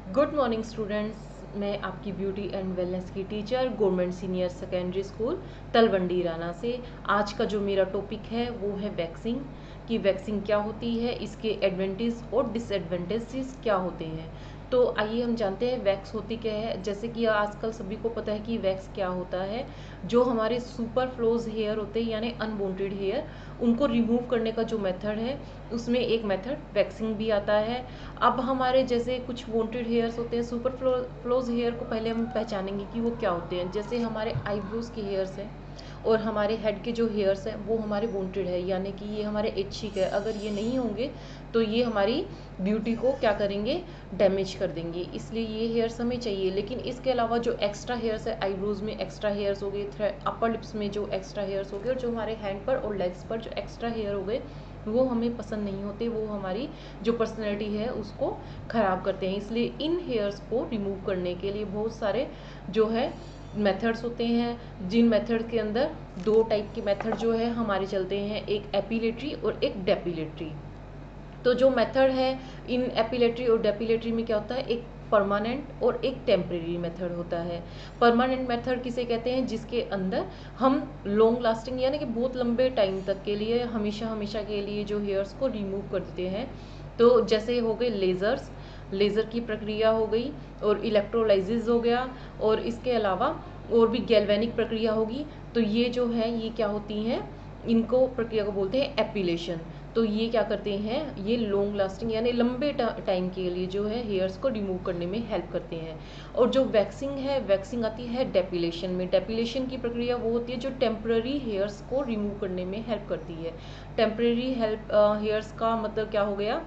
Good morning students. मैं आपकी beauty and wellness की teacher government senior secondary school Talwandi Rana से। आज का जो मेरा टॉपिक है वो है वैक्सिंग, कि वैक्सिंग क्या होती है, इसके एडवांटेज और डिसएडवांटेजेस क्या होते हैं। तो आइए हम जानते हैं वैक्स होती क्या है। जैसे कि आजकल सभी को पता है कि वैक्स क्या होता है। जो हमारे सुपरफ्लोज हेयर होते हैं यानी अनवांटेड हेयर, उनको रिमूव करने का जो मेथड है उसमें एक मेथड वैक्सिंग भी आता है। अब हमारे जैसे कुछ वांटेड हेयर्स होते हैं, सुपर फ्लोज हेयर को पहले हम पहचानेंगे कि वो क्या होते हैं। जैसे हमारे आईब्रोज के हेयर्स हैं और हमारे हेड के जो हेयर्स हैं वो हमारे वांटेड है, यानी कि ये हमारे इच्छिक है। अगर ये नहीं होंगे तो ये हमारी ब्यूटी को क्या करेंगे, डैमेज कर देंगे, इसलिए ये हेयर्स हमें चाहिए। लेकिन इसके अलावा जो एक्स्ट्रा हेयर्स है, आईब्रोज में एक्स्ट्रा हेयर्स हो गए, अपर लिप्स में जो एक्स्ट्रा हेयर्स हो गए, और जो हमारे हैंड पर और लेग्स पर जो एक्स्ट्रा हेयर हो गए, वो हमें पसंद नहीं होते, वो हमारी जो पर्सनैलिटी है उसको ख़राब करते हैं। इसलिए इन हेयर्स को रिमूव करने के लिए बहुत सारे जो है मेथड्स होते हैं, जिन मेथड के अंदर दो टाइप के मेथड जो है हमारे चलते हैं, एक एपिलेटरी और एक डेपिलेटरी। तो जो मेथड है इन एपिलेटरी और डेपिलेटरी में क्या होता है, एक परमानेंट और एक टेम्परेरी मेथड होता है। परमानेंट मेथड किसे कहते हैं, जिसके अंदर हम लॉन्ग लास्टिंग यानी कि बहुत लंबे टाइम तक के लिए, हमेशा हमेशा के लिए जो हेयर्स को रिमूव कर देते हैं। तो जैसे हो गए लेज़र्स, लेज़र की प्रक्रिया हो गई, और इलेक्ट्रोलाइसिस हो गया, और इसके अलावा और भी गैल्वेनिक प्रक्रिया होगी। तो ये जो है ये क्या होती हैं, इनको प्रक्रिया को बोलते हैं एपिलेशन। तो ये क्या करते हैं, ये लॉन्ग लास्टिंग यानी लंबे टाइम के लिए जो है हेयर्स को रिमूव करने में हेल्प करते हैं। और जो वैक्सिंग है, वैक्सिंग आती है डेपिलेशन में। डेपिलेशन की प्रक्रिया वो होती है जो टेम्पररी हेयर्स को रिमूव करने में हेल्प करती है। टेम्पररी हेल्प हेयर्स का मतलब क्या हो गया,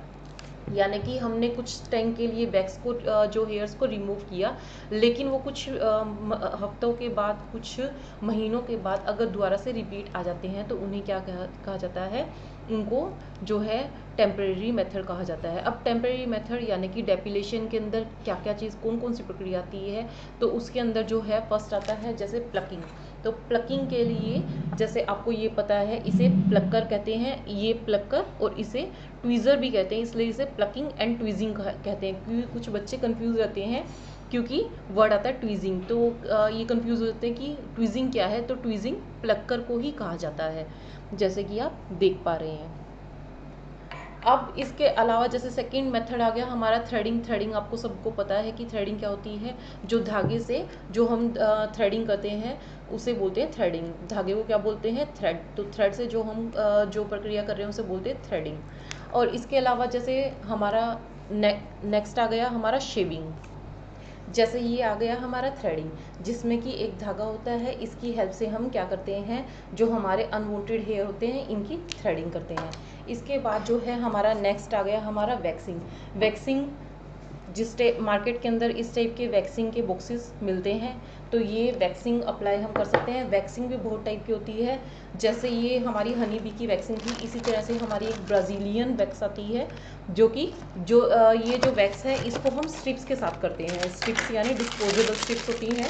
यानी कि हमने कुछ टाइम के लिए वैक्स को जो हेयर्स को रिमूव किया, लेकिन वो कुछ हफ्तों के बाद, कुछ महीनों के बाद अगर दोबारा से रिपीट आ जाते हैं तो उन्हें क्या कहा जाता है, उनको जो है टेम्परेरी मेथड कहा जाता है। अब टेम्परेरी मेथड यानी कि डेपिलेशन के अंदर क्या क्या चीज़, कौन कौन सी प्रक्रिया आती है, तो उसके अंदर जो है फर्स्ट आता है जैसे प्लकिंग। तो प्लकिंग के लिए जैसे आपको ये पता है, इसे प्लकर कहते हैं, ये प्लकर, और इसे ट्वीज़र भी कहते हैं, इसलिए इसे प्लकिंग एंड ट्वीजिंग कहते हैं। क्योंकि कुछ बच्चे कंफ्यूज रहते हैं, क्योंकि वर्ड आता है ट्वीजिंग, तो ये कंफ्यूज होते हैं कि ट्वीजिंग क्या है। तो ट्वीजिंग प्लकर को ही कहा जाता है, जैसे कि आप देख पा रहे हैं। अब इसके अलावा जैसे सेकंड मेथड आ गया हमारा थ्रेडिंग। थ्रेडिंग आपको सबको पता है कि थ्रेडिंग क्या होती है। जो धागे से जो हम थ्रेडिंग करते हैं उसे बोलते हैं थ्रेडिंग। धागे को क्या बोलते हैं, थ्रेड। तो थ्रेड से जो हम जो प्रक्रिया कर रहे हैं उसे बोलते हैं थ्रेडिंग। और इसके अलावा जैसे हमारा नेक्स्ट आ गया हमारा शेविंग। जैसे ये आ गया हमारा थ्रेडिंग, जिसमें कि एक धागा होता है, इसकी हेल्प से हम क्या करते हैं, जो हमारे अनवांटेड हेयर होते हैं इनकी थ्रेडिंग करते हैं। इसके बाद जो है हमारा नेक्स्ट आ गया हमारा वैक्सिंग। वैक्सिंग जिस टाइप मार्केट के अंदर इस टाइप के वैक्सिंग के बॉक्सेस मिलते हैं, तो ये वैक्सिंग अप्लाई हम कर सकते हैं। वैक्सिंग भी बहुत टाइप की होती है, जैसे ये हमारी हनी बी की वैक्सिंग थी, इसी तरह से हमारी एक ब्राज़ीलियन वैक्स आती है, जो कि ये जो वैक्स है इसको हम स्ट्रिप्स के साथ करते हैं। स्ट्रिप्स यानी डिस्पोजेबल स्ट्रिप्स होती हैं,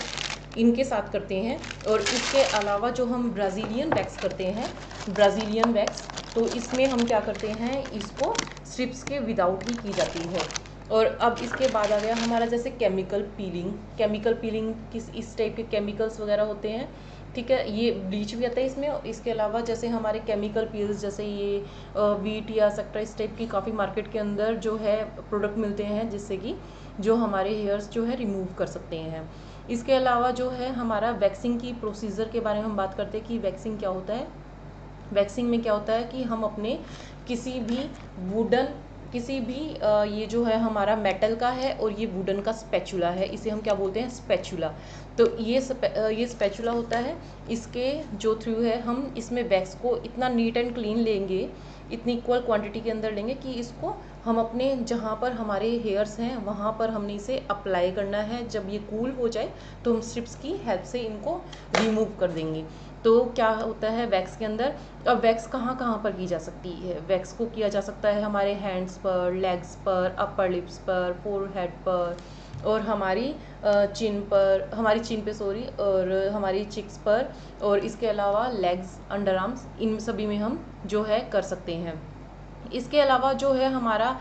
इनके साथ करते हैं। और इसके अलावा जो हम ब्राज़ीलियन वैक्स करते हैं, ब्राज़ीलियन वैक्स, तो इसमें हम क्या करते हैं, इसको स्ट्रिप्स के विदाउट ही की जाती है। और अब इसके बाद आ गया हमारा जैसे केमिकल पीलिंग। केमिकल पीलिंग किस इस टाइप के केमिकल्स वगैरह होते हैं, ठीक है। ये ब्लीच भी आता है इसमें। इसके अलावा जैसे हमारे केमिकल पील्स, जैसे ये वीट या सक्टा, इस टाइप की काफ़ी मार्केट के अंदर जो है प्रोडक्ट मिलते हैं, जिससे कि जो हमारे हेयर्स जो है रिमूव कर सकते हैं। इसके अलावा जो है हमारा वैक्सिंग की प्रोसीजर के बारे में हम बात करते हैं कि वैक्सिंग क्या होता है। वैक्सिंग में क्या होता है कि हम अपने किसी भी वुडन, किसी भी ये जो है हमारा मेटल का है और ये वुडन का स्पैचुला है, इसे हम क्या बोलते हैं, स्पैचुला। तो ये स्पैचुला होता है, इसके जो थ्रू है हम इसमें वैक्स को इतना नीट एंड क्लीन लेंगे, इतनी इक्वल क्वांटिटी के अंदर लेंगे कि इसको हम अपने जहाँ पर हमारे हेयर्स हैं वहाँ पर हमने इसे अप्लाई करना है। जब ये कूल हो जाए तो हम स्ट्रिप्स की हेल्प से इनको रिमूव कर देंगे। तो क्या होता है वैक्स के अंदर, अब वैक्स कहाँ कहाँ पर की जा सकती है। वैक्स को किया जा सकता है हमारे हैंड्स पर, लेग्स पर, अपर लिप्स पर, फोरहेड पर, और हमारी चिन पर, हमारी चिन पे सॉरी, और हमारी चिक्स पर, और इसके अलावा लेग्स, अंडर आर्म्स, इन सभी में हम जो है कर सकते हैं। इसके अलावा जो है हमारा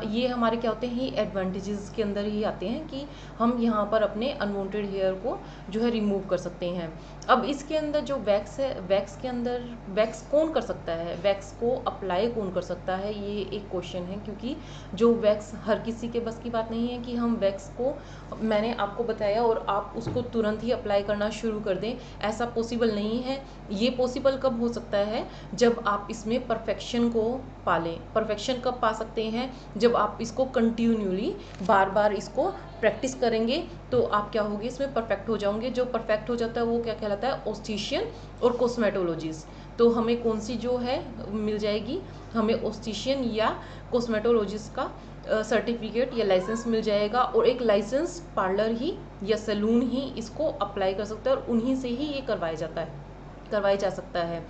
ये हमारे क्या होते हैं, ये एडवांटेजेस के अंदर ही आते हैं कि हम यहाँ पर अपने अनवांटेड हेयर को जो है रिमूव कर सकते हैं। अब इसके अंदर जो वैक्स है, वैक्स के अंदर वैक्स कौन कर सकता है, वैक्स को अप्लाई कौन कर सकता है, ये एक क्वेश्चन है। क्योंकि जो वैक्स हर किसी के बस की बात नहीं है कि हम वैक्स को, मैंने आपको बताया और आप उसको तुरंत ही अप्लाई करना शुरू कर दें, ऐसा पॉसिबल नहीं है। ये पॉसिबल कब हो सकता है, जब आप इसमें परफेक्शन को पालें। परफेक्शन कब पा सकते हैं, जब आप इसको कंटिन्यूली बार बार इसको प्रैक्टिस करेंगे तो आप क्या होगे, इसमें परफेक्ट हो जाओगे। जो परफेक्ट हो जाता है वो क्या कहलाता है, ऑस्टिशियन और कॉस्मेटोलॉजिस्ट। तो हमें कौन सी जो है मिल जाएगी, हमें ऑस्टिशियन या कॉस्मेटोलॉजिस्ट का सर्टिफिकेट या लाइसेंस मिल जाएगा। और एक लाइसेंस पार्लर ही या सैलून ही इसको अप्लाई कर सकता है और उन्हीं से ही ये करवाया जा सकता है।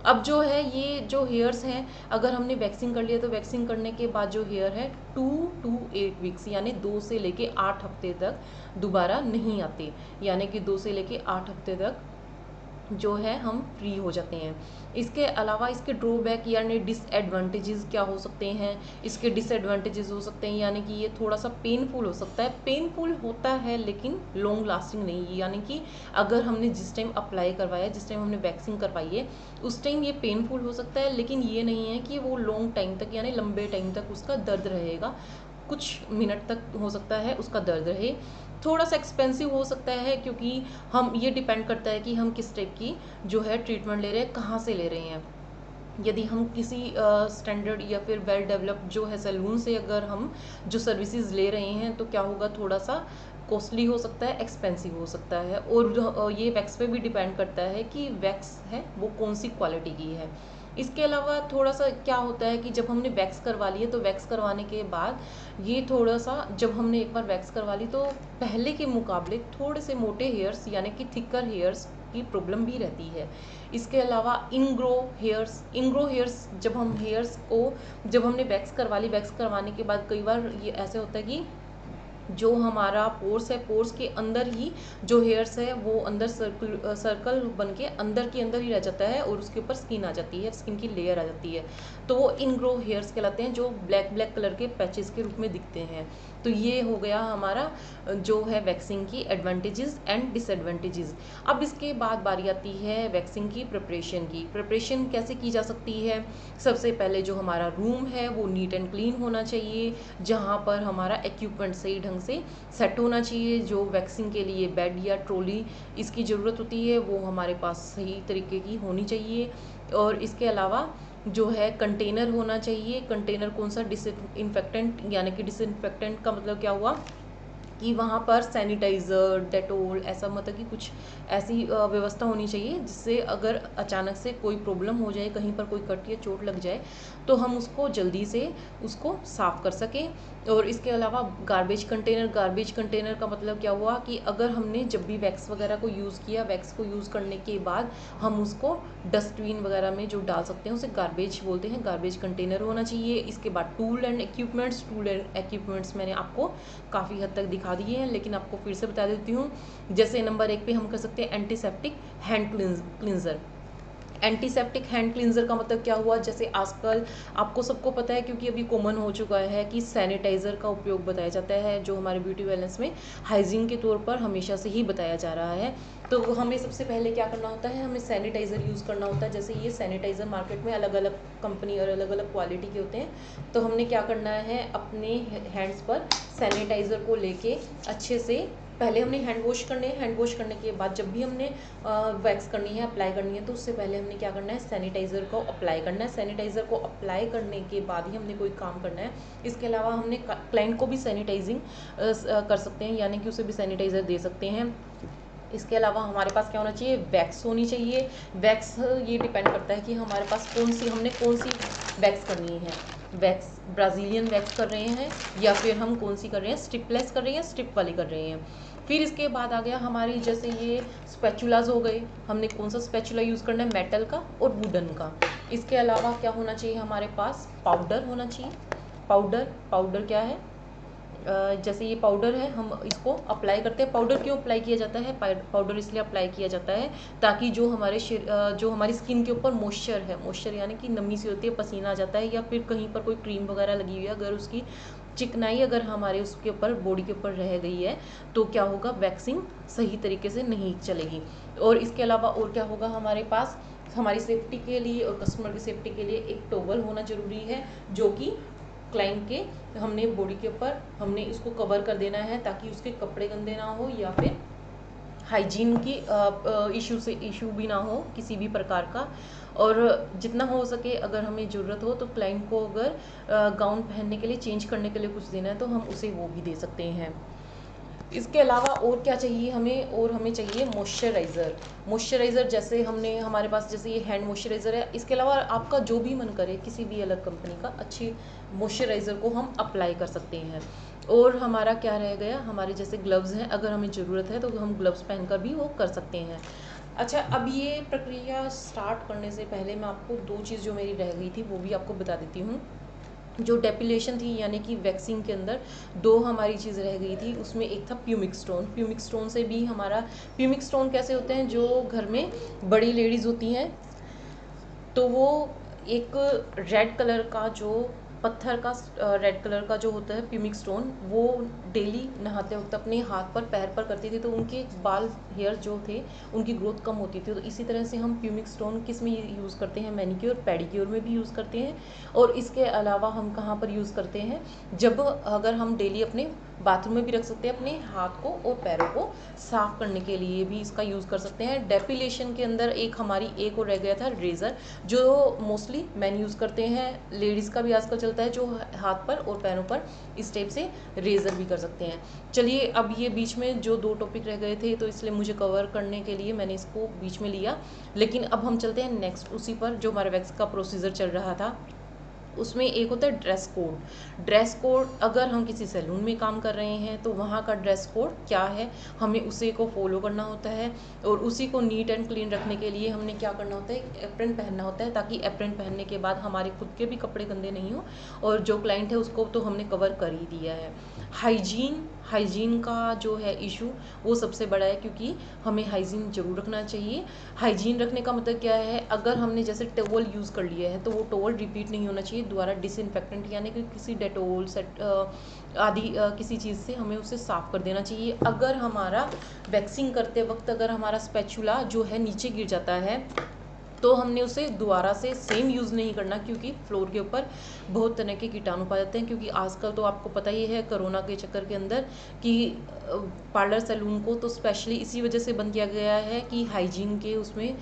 अब जो है ये जो हेयर्स हैं, अगर हमने वैक्सिंग कर लिया तो वैक्सिंग करने के बाद जो हेयर है 2 to 8 वीक्स यानी 2 से लेके 8 हफ्ते तक दोबारा नहीं आते। यानी कि 2 से लेके 8 हफ्ते तक जो है हम फ्री हो जाते हैं। इसके अलावा इसके ड्रॉबैक यानी डिसएडवांटेजेस क्या हो सकते हैं, इसके डिसएडवांटेजेस हो सकते हैं यानी कि ये थोड़ा सा पेनफुल हो सकता है। पेनफुल होता है लेकिन लॉन्ग लास्टिंग नहीं, यानी कि अगर हमने जिस टाइम अप्लाई करवाया, जिस टाइम हमने वैक्सिंग करवाई है उस टाइम ये पेनफुल हो सकता है, लेकिन ये नहीं है कि वो लॉन्ग टाइम तक यानी लंबे टाइम तक उसका दर्द रहेगा। कुछ मिनट तक हो सकता है उसका दर्द रहे। थोड़ा सा एक्सपेंसिव हो सकता है क्योंकि हम, ये डिपेंड करता है कि हम किस टाइप की जो है ट्रीटमेंट ले रहे हैं, कहाँ से ले रहे हैं। यदि हम किसी स्टैंडर्ड या फिर वेल डेवलप्ड जो है सैलून से अगर हम जो सर्विसेज ले रहे हैं तो क्या होगा, थोड़ा सा कॉस्टली हो सकता है, एक्सपेंसिव हो सकता है। और ये वैक्स पे भी डिपेंड करता है कि वैक्स है वो कौन सी क्वालिटी की है। इसके अलावा थोड़ा सा क्या होता है कि जब हमने वैक्स करवा ली है तो वैक्स करवाने के बाद ये थोड़ा सा, जब हमने एक बार वैक्स करवा ली तो पहले के मुकाबले थोड़े से मोटे हेयर्स यानी कि थिकर हेयर्स की प्रॉब्लम भी रहती है। इसके अलावा इनग्रो हेयर्स जब हम हेयर्स को, जब हमने वैक्स करवा ली, वैक्स करवाने के बाद कई बार ये ऐसे होता है कि जो हमारा पोर्स है, पोर्स के अंदर ही जो हेयर्स है वो अंदर सर्कल बन के अंदर के अंदर ही रह जाता है और उसके ऊपर स्किन आ जाती है, स्किन की लेयर आ जाती है। तो वो इनग्रो हेयर्स कहलाते हैं, जो ब्लैक ब्लैक कलर के पैचेस के रूप में दिखते हैं। तो ये हो गया हमारा जो है वैक्सिंग की एडवांटेजेस एंड डिसएडवांटेजेस। अब इसके बाद बारी आती है वैक्सिंग की प्रिपरेशन की। प्रिपरेशन कैसे की जा सकती है, सबसे पहले जो हमारा रूम है वो नीट एंड क्लीन होना चाहिए, जहाँ पर हमारा इक्विपमेंट सही ढंग से सेट होना चाहिए। जो वैक्सिंग के लिए बेड या ट्रॉली इसकी ज़रूरत होती है वो हमारे पास सही तरीके की होनी चाहिए। और इसके अलावा जो है कंटेनर होना चाहिए। कंटेनर कौन सा, डिसइंफेक्टेंट, यानी कि डिसइंफेक्टेंट का मतलब क्या हुआ कि वहाँ पर सैनिटाइज़र, डेटोल, ऐसा मतलब कि कुछ ऐसी व्यवस्था होनी चाहिए जिससे अगर अचानक से कोई प्रॉब्लम हो जाए, कहीं पर कोई कट या चोट लग जाए तो हम उसको जल्दी से उसको साफ़ कर सकें। और इसके अलावा गार्बेज कंटेनर का मतलब क्या हुआ कि अगर हमने जब भी वैक्स वगैरह को यूज़ किया, वैक्स को यूज़ करने के बाद हम उसको डस्टबिन वगैरह में जो डाल सकते हैं उसे गार्बेज बोलते हैं, गार्बेज कंटेनर होना चाहिए। इसके बाद टूल एंड इक्विपमेंट्स मैंने आपको काफ़ी हद तक दिखा दिए हैं, लेकिन आपको फिर से बता देती हूँ। जैसे नंबर 1 पे हम कर सकते हैं antiseptic hand cleanser. Antiseptic hand cleanser का मतलब क्या हुआ, जैसे आजकल आपको सबको पता है क्योंकि अभी कॉमन हो चुका है कि सैनिटाइज़र का उपयोग बताया जाता है, जो हमारे ब्यूटी वेलनेस में हाइजीन के तौर पर हमेशा से ही बताया जा रहा है। तो हमें सबसे पहले क्या करना होता है, हमें सैनिटाइज़र यूज़ करना होता है। जैसे ये सैनिटाइज़र मार्केट में अलग अलग कंपनी और अलग अलग क्वालिटी के होते हैं। तो हमने क्या करना है, अपने हैंड्स पर सैनिटाइज़र को लेके अच्छे से पहले हमने हैंड वॉश करने हैं। हैंड वॉश करने के बाद जब भी हमने वैक्स करनी है, अप्लाई करनी है, तो उससे पहले हमने क्या करना है, सैनिटाइज़र को अप्लाई करना है। सैनिटाइज़र को अप्लाई करने के बाद ही हमने कोई काम करना है। इसके अलावा हमने क्लाइंट को भी सैनिटाइजिंग कर सकते हैं, यानी कि उसे भी सैनिटाइज़र दे सकते हैं। इसके अलावा हमारे पास क्या होना चाहिए, वैक्स होनी चाहिए। वैक्स ये डिपेंड करता है कि हमारे पास हमने कौन सी वैक्स करनी है। वैक्स ब्राज़ीलियन वैक्स कर रहे हैं या फिर हम कौन सी कर रहे हैं, स्ट्रिपलेस कर रहे हैं, स्ट्रिप वाली कर रहे हैं। फिर इसके बाद आ गया हमारी, जैसे ये स्पैचुलाज हो गए, हमने कौन सा स्पैचुला यूज़ करना है, मेटल का और वुडन का। इसके अलावा क्या होना चाहिए, हमारे पास पाउडर होना चाहिए। पाउडर क्या है, जैसे ये पाउडर है, हम इसको अप्लाई करते हैं। पाउडर क्यों अप्लाई किया जाता है? पाउडर इसलिए अप्लाई किया जाता है ताकि जो हमारी स्किन के ऊपर मॉइस्चर है, मॉइस्चर यानी कि नमी सी होती है, पसीना आ जाता है, या फिर कहीं पर कोई क्रीम वगैरह लगी हुई है, अगर उसकी चिकनाई अगर हमारे उसके ऊपर बॉडी के ऊपर रह गई है तो क्या होगा, वैक्सिंग सही तरीके से नहीं चलेगी। और इसके अलावा और क्या होगा, हमारे पास हमारी सेफ्टी के लिए और कस्टमर की सेफ्टी के लिए एक टॉवल होना ज़रूरी है, जो कि क्लाइंट के हमने बॉडी के ऊपर हमने इसको कवर कर देना है ताकि उसके कपड़े गंदे ना हो या फिर हाइजीन की इशू भी ना हो किसी भी प्रकार का। और जितना हो सके अगर हमें ज़रूरत हो तो क्लाइंट को अगर गाउन पहनने के लिए चेंज करने के लिए कुछ देना है तो हम उसे वो भी दे सकते हैं। इसके अलावा और क्या चाहिए हमें, और हमें चाहिए मॉइस्चराइज़र। जैसे हमने हमारे पास जैसे ये हैंड मॉइस्चराइज़र है, इसके अलावा आपका जो भी मन करे किसी भी अलग कंपनी का अच्छी मॉइस्चराइज़र को हम अप्लाई कर सकते हैं। और हमारा क्या रह गया, हमारे जैसे ग्लव्स हैं, अगर हमें ज़रूरत है तो हम ग्लव्स पहनकर भी वो कर सकते हैं। अच्छा, अब ये प्रक्रिया स्टार्ट करने से पहले मैं आपको दो चीज़ जो मेरी रह गई थी वो भी आपको बता देती हूँ। जो डेपिलेशन थी यानी कि वैक्सिंग के अंदर दो हमारी चीज़ रह गई थी, उसमें एक था प्यूमिक स्टोन। प्यूमिक स्टोन से भी हमारा, प्यूमिक स्टोन कैसे होते हैं, जो घर में बड़ी लेडीज़ होती हैं तो वो एक रेड कलर का जो पत्थर का रेड कलर का जो होता है प्यूमिक स्टोन, वो डेली नहाते वक्त अपने हाथ पर पैर पर करती थी तो उनके बाल हेयर जो थे उनकी ग्रोथ कम होती थी। तो इसी तरह से हम प्यूमिक स्टोन किस में यूज़ करते हैं, मैनिक्योर पेडिक्योर में भी यूज़ करते हैं। और इसके अलावा हम कहाँ पर यूज़ करते हैं, जब अगर हम डेली अपने बाथरूम में भी रख सकते हैं, अपने हाथ को और पैरों को साफ करने के लिए भी इसका यूज़ कर सकते हैं। डेपिलेशन के अंदर एक और रह गया था रेज़र, जो मोस्टली मैन यूज़ करते हैं, लेडीज़ का भी आजकल चलता है, जो हाथ पर और पैरों पर इस टाइप से रेज़र भी कर सकते हैं। चलिए, अब ये बीच में जो दो टॉपिक रह गए थे तो इसलिए मुझे कवर करने के लिए मैंने इसको बीच में लिया, लेकिन अब हम चलते हैं नेक्स्ट उसी पर जो हमारे वैक्स का प्रोसीजर चल रहा था। उसमें एक होता है ड्रेस कोड। ड्रेस कोड, अगर हम किसी सैलून में काम कर रहे हैं तो वहाँ का ड्रेस कोड क्या है, हमें उसी को फॉलो करना होता है। और उसी को नीट एंड क्लीन रखने के लिए हमने क्या करना होता है, एप्रन पहनना होता है, ताकि एप्रन पहनने के बाद हमारे खुद के भी कपड़े गंदे नहीं हो और जो क्लाइंट है उसको तो हमने कवर कर ही दिया है। हाइजीन का जो है इशू वो सबसे बड़ा है, क्योंकि हमें हाइजीन ज़रूर रखना चाहिए। हाइजीन रखने का मतलब क्या है, अगर हमने जैसे टॉवल यूज़ कर लिया है तो वो टॉवल रिपीट नहीं होना चाहिए दोबारा। डिसइंफेक्टेंट यानी कि किसी डेटोल आदि किसी चीज़ से हमें उसे साफ़ कर देना चाहिए। अगर हमारा वैक्सिंग करते वक्त अगर हमारा स्पैचुला जो है नीचे गिर जाता है तो हमने उसे दोबारा से सेम यूज़ नहीं करना, क्योंकि फ्लोर के ऊपर बहुत तरह के कीटाणु पाए जाते हैं। क्योंकि आजकल तो आपको पता ही है कोरोना के चक्कर के अंदर कि पार्लर सैलून को तो स्पेशली इसी वजह से बंद किया गया है कि हाइजीन के उसमें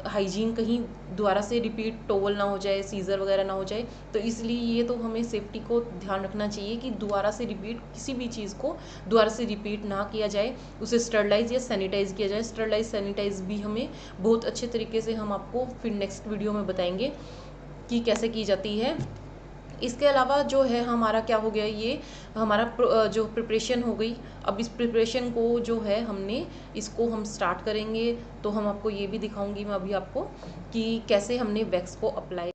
हाइजीन कहीं दोबारा से रिपीट टॉवल ना हो जाए, सीज़र वगैरह ना हो जाए। तो इसलिए ये तो हमें सेफ्टी को ध्यान रखना चाहिए कि दोबारा से रिपीट किसी भी चीज़ को दोबारा से रिपीट ना किया जाए, उसे स्टरलाइज या सैनिटाइज़ किया जाए। स्टरलाइज सैनिटाइज भी हमें बहुत अच्छे तरीके से हम आपको फिर नेक्स्ट वीडियो में बताएंगे कि कैसे की जाती है। इसके अलावा जो है हमारा क्या हो गया, ये हमारा जो प्रिपरेशन हो गई। अब इस प्रिपरेशन को जो है हमने इसको हम स्टार्ट करेंगे, तो हम आपको ये भी दिखाऊंगी मैं अभी आपको कि कैसे हमने वैक्स को अप्लाई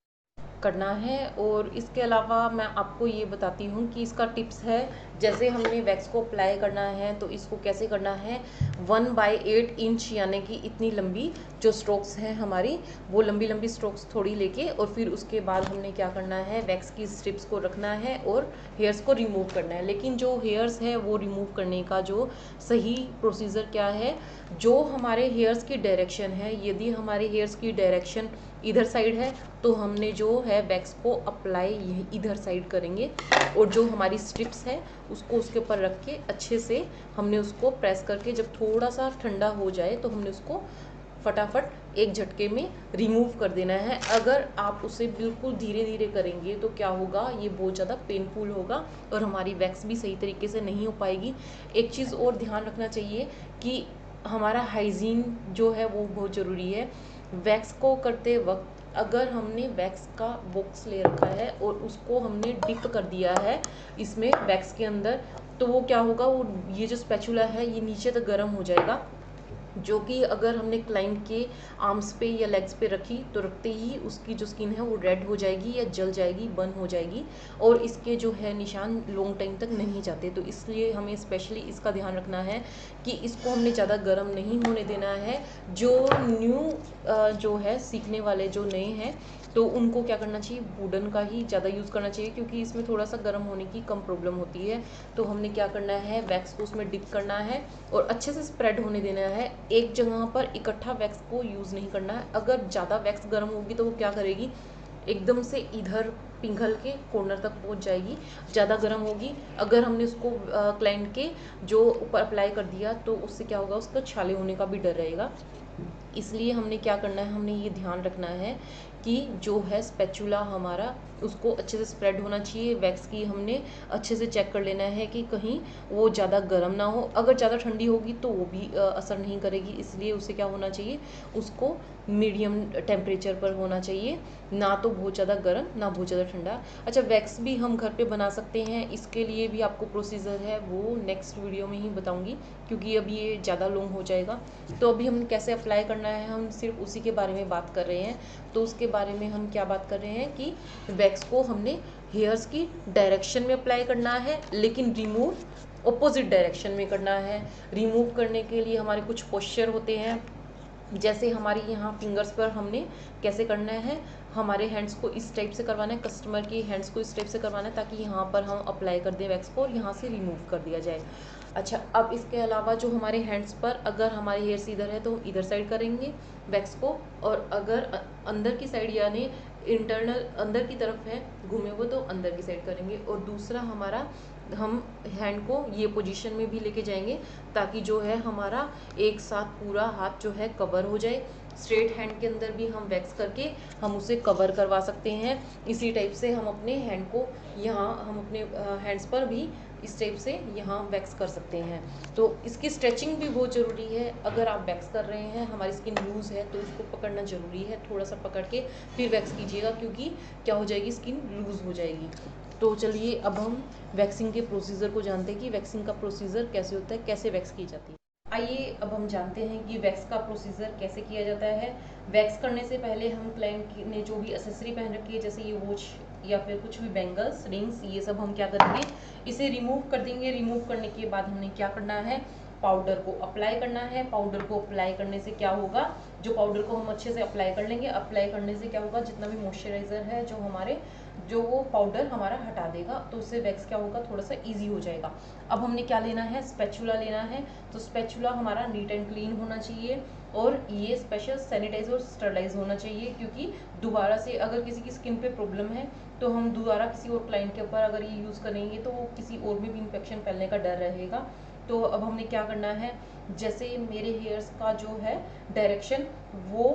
करना है। और इसके अलावा मैं आपको ये बताती हूँ कि इसका टिप्स है, जैसे हमने वैक्स को अप्लाई करना है तो इसको कैसे करना है। 1/8 इंच यानी कि इतनी लंबी जो स्ट्रोक्स हैं हमारी, वो लंबी लंबी स्ट्रोक्स थोड़ी लेके, और फिर उसके बाद हमने क्या करना है, वैक्स की स्ट्रिप्स को रखना है और हेयर्स को रिमूव करना है। लेकिन जो हेयर्स है वो रिमूव करने का जो सही प्रोसीजर क्या है, जो हमारे हेयर्स की डायरेक्शन है, यदि हमारे हेयर्स की डायरेक्शन इधर साइड है तो हमने जो है वैक्स को अप्लाई इधर साइड करेंगे, और जो हमारी स्ट्रिप्स है उसको उसके ऊपर रख के अच्छे से हमने उसको प्रेस करके, जब थोड़ा सा ठंडा हो जाए तो हमने उसको फटाफट एक झटके में रिमूव कर देना है। अगर आप उसे बिल्कुल धीरे धीरे करेंगे तो क्या होगा, ये बहुत ज़्यादा पेनफुल होगा और हमारी वैक्स भी सही तरीके से नहीं हो पाएगी। एक चीज़ और ध्यान रखना चाहिए कि हमारा हाइजीन जो है वो बहुत ज़रूरी है। वैक्स को करते वक्त अगर हमने वैक्स का बॉक्स ले रखा है और उसको हमने डिप कर दिया है इसमें वैक्स के अंदर, तो वो क्या होगा, वो ये जो स्पैचुला है ये नीचे तक गर्म हो जाएगा जो कि अगर हमने क्लाइंट के आर्म्स पे या लेग्स पे रखी तो रखते ही उसकी जो स्किन है वो रेड हो जाएगी या जल जाएगी, बर्न हो जाएगी, और इसके जो है निशान लॉन्ग टाइम तक नहीं जाते। तो इसलिए हमें स्पेशली इसका ध्यान रखना है कि इसको हमने ज़्यादा गर्म नहीं होने देना है। जो न्यू जो है सीखने वाले जो नए हैं तो उनको क्या करना चाहिए, वुडन का ही ज़्यादा यूज़ करना चाहिए, क्योंकि इसमें थोड़ा सा गर्म होने की कम प्रॉब्लम होती है। तो हमने क्या करना है, वैक्स को उसमें डिप करना है और अच्छे से स्प्रेड होने देना है। एक जगह पर इकट्ठा वैक्स को यूज़ नहीं करना है। अगर ज़्यादा वैक्स गर्म होगी तो वो क्या करेगी, एकदम से इधर पिघल के कॉर्नर तक पहुंच जाएगी, ज़्यादा गर्म होगी। अगर हमने उसको क्लाइंट के जो ऊपर अप्लाई कर दिया तो उससे क्या होगा, उसका छाले होने का भी डर रहेगा। इसलिए हमने क्या करना है, हमने ये ध्यान रखना है कि जो है स्पैचुला हमारा उसको अच्छे से स्प्रेड होना चाहिए। वैक्स की हमने अच्छे से चेक कर लेना है कि कहीं वो ज़्यादा गर्म ना हो। अगर ज़्यादा ठंडी होगी तो वो भी असर नहीं करेगी, इसलिए उसे क्या होना चाहिए, उसको मीडियम टेम्परेचर पर होना चाहिए, ना तो बहुत ज़्यादा गर्म ना बहुत ज़्यादा ठंडा। अच्छा, वैक्स भी हम घर पे बना सकते हैं, इसके लिए भी आपको प्रोसीजर है वो नेक्स्ट वीडियो में ही बताऊंगी, क्योंकि अब ये ज़्यादा लॉन्ग हो जाएगा। तो अभी हम कैसे अप्लाई करना है, हम सिर्फ उसी के बारे में बात कर रहे हैं। तो उसके बारे में हम क्या बात कर रहे हैं कि वैक्स को हमने हेयर्स की डायरेक्शन में अप्लाई करना है, लेकिन रिमूव ऑपोजिट डायरेक्शन में करना है। रिमूव करने के लिए हमारे कुछ पोस्चर होते हैं, जैसे हमारी यहाँ फिंगर्स पर हमने कैसे करना है, हमारे हैंड्स को इस टाइप से करवाना है, कस्टमर की हैंड्स को इस टाइप से करवाना है, ताकि यहाँ पर हम अप्लाई कर दें वैक्स को और यहाँ से रिमूव कर दिया जाए। अच्छा, अब इसके अलावा जो हमारे हैंड्स पर अगर हमारे हेयर्स इधर है तो हम इधर साइड करेंगे वैक्स को, और अगर अंदर की साइड यानी इंटरनल अंदर की तरफ है घूमे हुए तो अंदर की साइड करेंगे। और दूसरा हमारा, हम हैंड को ये पोजीशन में भी लेके जाएंगे ताकि जो है हमारा एक साथ पूरा हाथ जो है कवर हो जाए। स्ट्रेट हैंड के अंदर भी हम वैक्स करके हम उसे कवर करवा सकते हैं। इसी टाइप से हम अपने हैंड को यहाँ हम अपने हैंड्स पर भी इस टाइप से यहाँ वैक्स कर सकते हैं। तो इसकी स्ट्रेचिंग भी बहुत ज़रूरी है। अगर आप वैक्स कर रहे हैं, हमारी स्किन लूज़ है तो इसको पकड़ना ज़रूरी है, थोड़ा सा पकड़ के फिर वैक्स कीजिएगा, क्योंकि क्या हो जाएगी, स्किन लूज़ हो जाएगी। तो चलिए अब हम वैक्सिंग के प्रोसीजर को जानते हैं कि वैक्सिंग का प्रोसीजर कैसे होता है, कैसे वैक्स की जाती है। आइए अब हम जानते हैं कि वैक्स का प्रोसीजर कैसे किया जाता है। वैक्स करने से पहले हम क्लाइंट ने जो भी एक्सेसरी पहन रखी है, जैसे ये वॉच या फिर कुछ भी बैंगल्स, रिंग्स, ये सब हम क्या करेंगे, इसे रिमूव कर देंगे। रिमूव करने के बाद हमने क्या करना है, पाउडर को अप्लाई करना है। पाउडर को अप्लाई करने से क्या होगा, जो पाउडर को हम अच्छे से अप्लाई कर लेंगे, अप्लाई करने से क्या होगा, जितना भी मॉइस्चराइजर है जो हमारे, जो वो पाउडर हमारा हटा देगा, तो उससे वैक्स क्या होगा, थोड़ा सा इजी हो जाएगा। अब हमने क्या लेना है, स्पैचुला लेना है। तो स्पैचुला हमारा नीट एंड क्लीन होना चाहिए और ये स्पेशल सैनिटाइज और स्टरलाइज होना चाहिए, क्योंकि दोबारा से अगर किसी की स्किन पे प्रॉब्लम है तो हम दोबारा किसी और क्लाइंट के ऊपर अगर ये यूज़ करेंगे तो किसी और में भी इन्फेक्शन फैलने का डर रहेगा। तो अब हमने क्या करना है, जैसे मेरे हेयर्स का जो है डायरेक्शन वो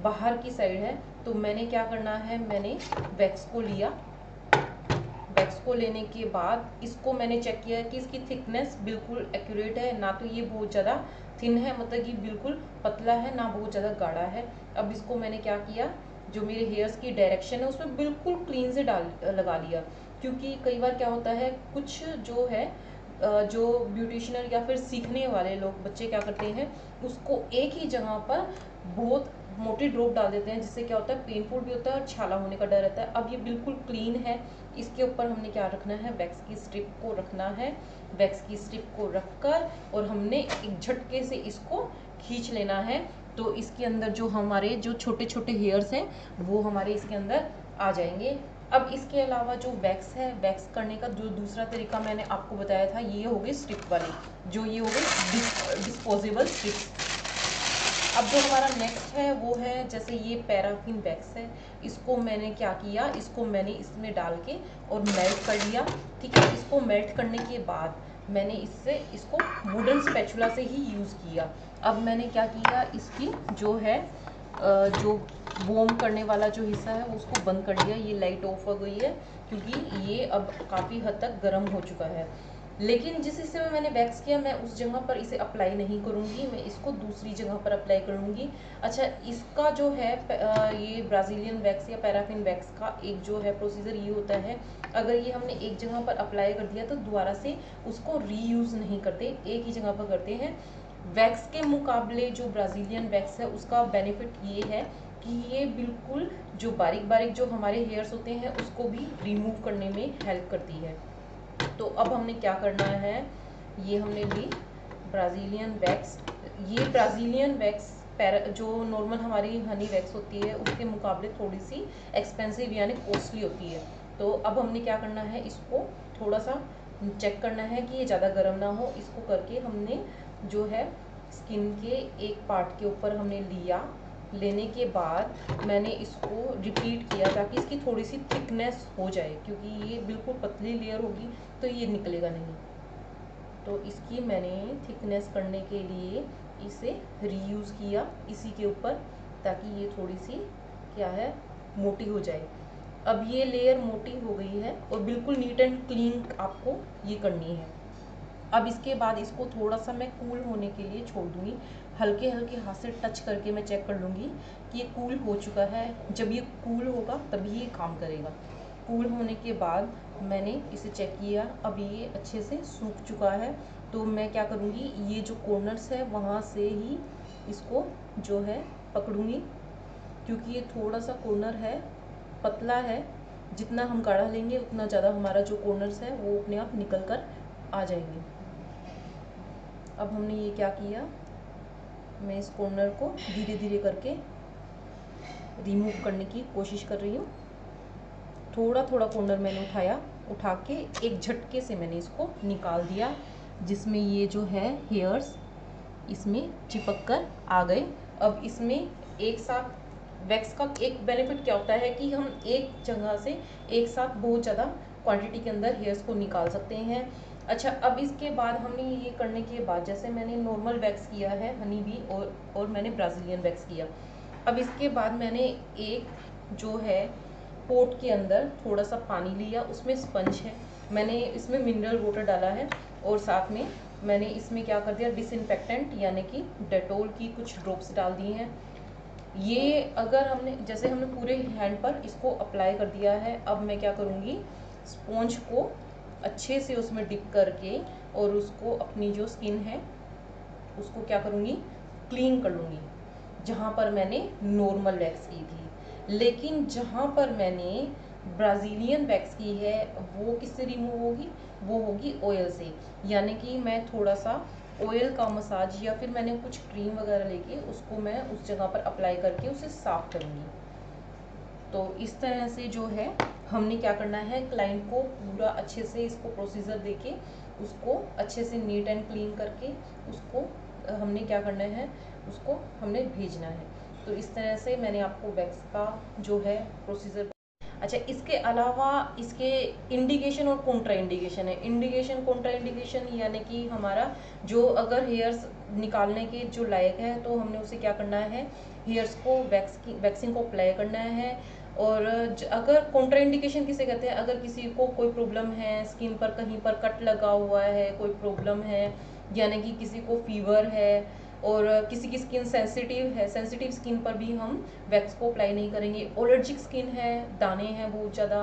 बाहर की साइड है, तो मैंने क्या करना है, मैंने वैक्स को लिया। वैक्स को लेने के बाद इसको मैंने चेक किया कि इसकी थिकनेस बिल्कुल एक्यूरेट है, ना तो ये बहुत ज़्यादा थिन है, मतलब कि बिल्कुल पतला है, ना बहुत ज़्यादा गाढ़ा है। अब इसको मैंने क्या किया, जो मेरे हेयर्स की डायरेक्शन है उसमें बिल्कुल क्लीन से डाल लगा लिया। क्योंकि कई बार क्या होता है, कुछ जो है जो ब्यूटिशियनर या फिर सीखने वाले लोग बच्चे क्या करते हैं, उसको एक ही जगह पर बहुत मोटी ड्रॉप डाल देते हैं, जिससे क्या होता है, पेनफुल भी होता है और छाला होने का डर रहता है। अब ये बिल्कुल क्लीन है, इसके ऊपर हमने क्या रखना है, वैक्स की स्ट्रिप को रखना है। वैक्स की स्ट्रिप को रखकर और हमने एक झटके से इसको खींच लेना है, तो इसके अंदर जो हमारे जो छोटे छोटे हेयर्स हैं वो हमारे इसके अंदर आ जाएंगे। अब इसके अलावा जो वैक्स है, वैक्स करने का जो दूसरा तरीका मैंने आपको बताया था, ये हो गई स्ट्रिप वाली, जो ये हो गई डिस्पोजेबल स्ट्रिप। अब जो हमारा नेक्स्ट है वो है, जैसे ये पैराफिन वैक्स है, इसको मैंने क्या किया, इसको मैंने इसमें डाल के और मेल्ट कर लिया। ठीक है, इसको मेल्ट करने के बाद मैंने इसको वुडन स्पैचुला से ही यूज़ किया। अब मैंने क्या किया, इसकी जो है जो वॉर्म करने वाला जो हिस्सा है उसको बंद कर लिया। ये लाइट ऑफ हो गई है क्योंकि ये अब काफ़ी हद तक गर्म हो चुका है। लेकिन जिस हिस्से में मैंने वैक्स किया मैं उस जगह पर इसे अप्लाई नहीं करूँगी, मैं इसको दूसरी जगह पर अप्लाई करूँगी। अच्छा, इसका जो है ये ब्राज़ीलियन वैक्स या पैराफिन वैक्स का एक जो है प्रोसीजर ये होता है, अगर ये हमने एक जगह पर अप्लाई कर दिया तो दोबारा से उसको रीयूज़ नहीं करते, एक ही जगह पर करते हैं। वैक्स के मुकाबले जो ब्राज़ीलियन वैक्स है उसका बेनिफिट ये है कि ये बिल्कुल जो बारीक बारीक जो हमारे हेयर्स होते हैं उसको भी रिमूव करने में हेल्प करती है। तो अब हमने क्या करना है, ये हमने ली ब्राज़ीलियन वैक्स। ये ब्राज़ीलियन वैक्स जो नॉर्मल हमारी हनी वैक्स होती है उसके मुकाबले थोड़ी सी एक्सपेंसिव यानी कॉस्टली होती है। तो अब हमने क्या करना है, इसको थोड़ा सा चेक करना है कि ये ज़्यादा गर्म ना हो। इसको करके हमने जो है स्किन के एक पार्ट के ऊपर हमने लिया। लेने के बाद मैंने इसको रिपीट किया ताकि इसकी थोड़ी सी थिकनेस हो जाए, क्योंकि ये बिल्कुल पतली लेयर होगी तो ये निकलेगा नहीं। तो इसकी मैंने थिकनेस करने के लिए इसे रीयूज़ किया इसी के ऊपर, ताकि ये थोड़ी सी क्या है मोटी हो जाए। अब ये लेयर मोटी हो गई है और बिल्कुल नीट एंड क्लीन आपको ये करनी है। अब इसके बाद इसको थोड़ा सा मैं कूल होने के लिए छोड़ दूँगी। हल्के हल्के हाथ से टच करके मैं चेक कर लूँगी कि ये कूल हो चुका है। जब ये कूल होगा तभी ये काम करेगा। कूल होने के बाद मैंने इसे चेक किया, अब ये अच्छे से सूख चुका है। तो मैं क्या करूँगी, ये जो कॉर्नर्स है वहाँ से ही इसको जो है पकड़ूँगी, क्योंकि ये थोड़ा सा कॉर्नर है पतला है। जितना हम गाढ़ा लेंगे उतना ज़्यादा हमारा जो कॉर्नर्स है वो अपने आप निकल कर आ जाएंगे। अब हमने ये क्या किया, मैं इस कॉर्नर को धीरे धीरे करके रिमूव करने की कोशिश कर रही हूँ। थोड़ा थोड़ा कॉर्नर मैंने उठा के एक झटके से मैंने इसको निकाल दिया, जिसमें ये जो है हेयर्स इसमें चिपक कर आ गए। अब इसमें एक साथ वैक्स का एक बेनिफिट क्या होता है कि हम एक जगह से एक साथ बहुत ज़्यादा क्वांटिटी के अंदर हेयर्स को निकाल सकते हैं। अच्छा, अब इसके बाद हमने ये करने के बाद, जैसे मैंने नॉर्मल वैक्स किया है हनी बी और मैंने ब्राज़ीलियन वैक्स किया। अब इसके बाद मैंने एक जो है पोट के अंदर थोड़ा सा पानी लिया, उसमें स्पंज है, मैंने इसमें मिनरल वाटर डाला है और साथ में मैंने इसमें क्या कर दिया, डिसइंफेक्टेंट यानी कि डेटोल की कुछ ड्रॉप्स डाल दिए हैं। ये अगर जैसे हमने पूरे हैंड पर इसको अप्लाई कर दिया है, अब मैं क्या करूँगी, स्पॉन्ज को अच्छे से उसमें डिप करके और उसको अपनी जो स्किन है उसको क्या करूँगी, क्लीन कर लूँगी। जहाँ पर मैंने नॉर्मल वैक्स की थी, लेकिन जहाँ पर मैंने ब्राज़ीलियन वैक्स की है वो किससे रिमूव होगी, वो होगी ऑयल से। यानी कि मैं थोड़ा सा ऑयल का मसाज या फिर मैंने कुछ क्रीम वगैरह लेके उसको मैं उस जगह पर अप्लाई करके उसे साफ करूँगी। तो इस तरह से जो है हमने क्या करना है, क्लाइंट को पूरा अच्छे से इसको प्रोसीजर देके उसको अच्छे से नीट एंड क्लीन करके उसको हमने क्या करना है, उसको हमने भेजना है। तो इस तरह से मैंने आपको वैक्स का जो है प्रोसीजर। अच्छा, इसके अलावा इसके इंडिकेशन और कॉन्ट्रा इंडिकेशन है। इंडिकेशन कॉन्ट्रा इंडिकेशन यानी कि हमारा जो अगर हेयर्स निकालने के जो लायक है तो हमने उसे क्या करना है, हेयर्स को वैक्सिंग को अप्लाई करना है। और अगर कॉन्ट्रा इंडिकेशन किसे कहते हैं, अगर किसी को कोई प्रॉब्लम है, स्किन पर कहीं पर कट लगा हुआ है, कोई प्रॉब्लम है, यानी कि किसी को फीवर है और किसी की स्किन सेंसिटिव है, सेंसिटिव स्किन पर भी हम वैक्स को अप्लाई नहीं करेंगे। एलर्जिक स्किन है, दाने हैं बहुत ज़्यादा,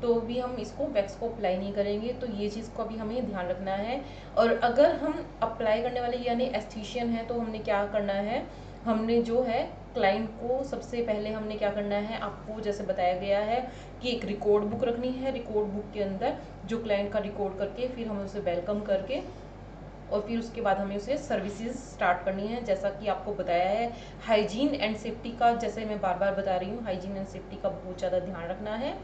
तो भी हम इसको वैक्स को अप्लाई नहीं करेंगे। तो ये चीज़ का भी हमें ध्यान रखना है। और अगर हम अप्लाई करने वाले यानी एस्थेशियन है तो हमने क्या करना है, हमने जो है क्लाइंट को सबसे पहले हमने क्या करना है, आपको जैसे बताया गया है कि एक रिकॉर्ड बुक रखनी है। रिकॉर्ड बुक के अंदर जो क्लाइंट का रिकॉर्ड करके फिर हमें उसे वेलकम करके और फिर उसके बाद हमें उसे सर्विसेज स्टार्ट करनी है। जैसा कि आपको बताया है, हाइजीन एंड सेफ्टी का, जैसे मैं बार बार बता रही हूँ, हाइजीन एंड सेफ्टी का बहुत ज़्यादा ध्यान रखना है।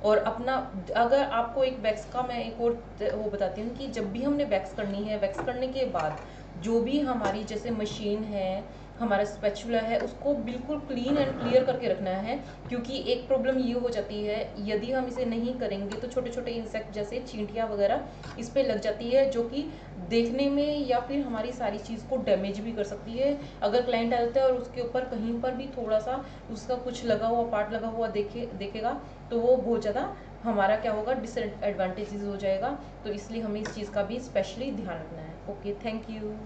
और अपना, अगर आपको एक वैक्स का मैं एक और वो बताती हूँ कि जब भी हमने वैक्स करनी है, वैक्स करने के बाद जो भी हमारी जैसे मशीन है, हमारा स्पैचुला है, उसको बिल्कुल क्लीन एंड क्लियर करके रखना है। क्योंकि एक प्रॉब्लम ये हो जाती है, यदि हम इसे नहीं करेंगे तो छोटे छोटे इंसेक्ट जैसे चींटियाँ वगैरह इस पर लग जाती है, जो कि देखने में या फिर हमारी सारी चीज़ को डैमेज भी कर सकती है। अगर क्लाइंट आ जाता है और उसके ऊपर कहीं पर भी थोड़ा सा उसका कुछ लगा हुआ पार्ट लगा हुआ देखेगा तो वो बहुत ज़्यादा हमारा क्या होगा, डिसएडवांटेजेस हो जाएगा। तो इसलिए हमें इस चीज़ का भी स्पेशली ध्यान रखना है। Okay, thank you.